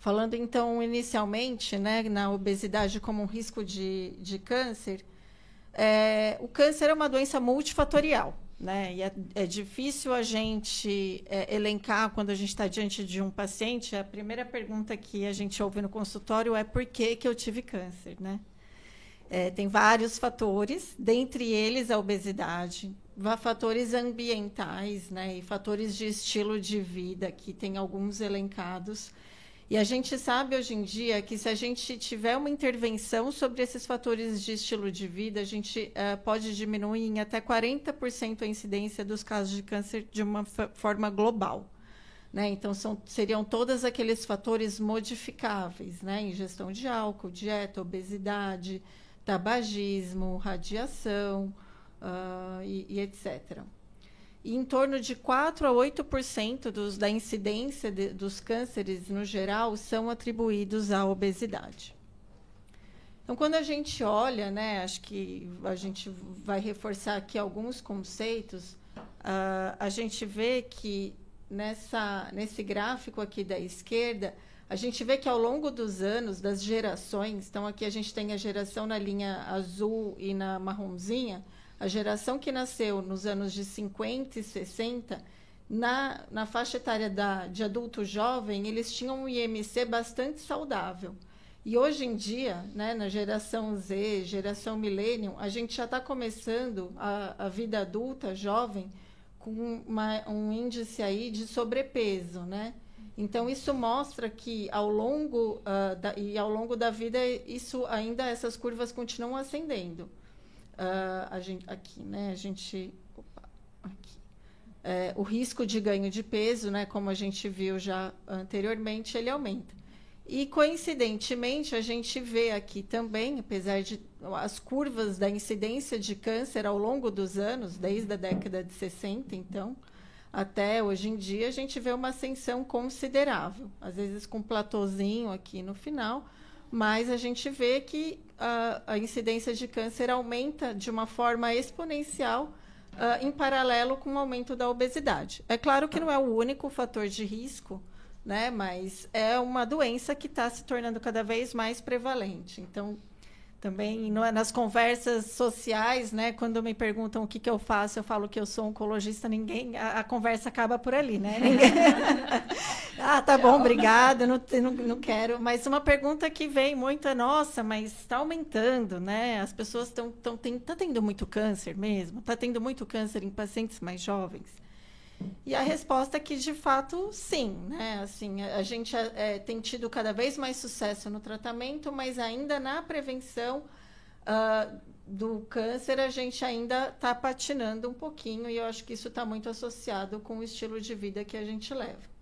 Falando, então, inicialmente, né, na obesidade como um risco de câncer, o câncer é uma doença multifatorial, né? E é difícil a gente elencar quando a gente está diante de um paciente. A primeira pergunta que a gente ouve no consultório é por que eu tive câncer, né? Tem vários fatores, dentre eles a obesidade, fatores ambientais, né? E fatores de estilo de vida, que tem alguns elencados. E a gente sabe hoje em dia que se a gente tiver uma intervenção sobre esses fatores de estilo de vida, a gente pode diminuir em até 40% a incidência dos casos de câncer de uma forma global, né? Então, seriam todos aqueles fatores modificáveis, né? Ingestão de álcool, dieta, obesidade, tabagismo, radiação e etc. E em torno de 4 a 8% da incidência dos cânceres, no geral, são atribuídos à obesidade. Então, quando a gente olha, né, acho que a gente vai reforçar aqui alguns conceitos, a gente vê que nesse gráfico aqui da esquerda, a gente vê que ao longo dos anos, das gerações, então aqui a gente tem a geração na linha azul e na marronzinha, a geração que nasceu nos anos de 50 e 60, na faixa etária de adulto jovem, eles tinham um IMC bastante saudável. E hoje em dia, né, na geração Z, geração Millennium, a gente já está começando a vida adulta, jovem, com um índice aí de sobrepeso, né? Então, isso mostra que ao longo da vida, essas curvas continuam ascendendo. Aqui, né? O risco de ganho de peso, né? Como a gente viu já anteriormente, ele aumenta. E, coincidentemente, a gente vê aqui também, apesar de as curvas da incidência de câncer ao longo dos anos, desde a década de 60, então, até hoje em dia, a gente vê uma ascensão considerável, às vezes com um platôzinho aqui no final, mas a gente vê que a incidência de câncer aumenta de uma forma exponencial em paralelo com o aumento da obesidade. É claro que não é o único fator de risco, né, mas é uma doença que está se tornando cada vez mais prevalente. Então, também nas conversas sociais, né, quando me perguntam o que eu faço, eu falo que eu sou oncologista, a conversa acaba por ali, né? Tá bom, obrigada, não quero. Mas uma pergunta que vem muito é, nossa, mas está aumentando, né? As pessoas tá tendo muito câncer mesmo? Está tendo muito câncer em pacientes mais jovens? E a resposta é que, de fato, sim, né? Assim, a gente tem tido cada vez mais sucesso no tratamento, mas ainda na prevenção do câncer, a gente ainda está patinando um pouquinho, e eu acho que isso está muito associado com o estilo de vida que a gente leva.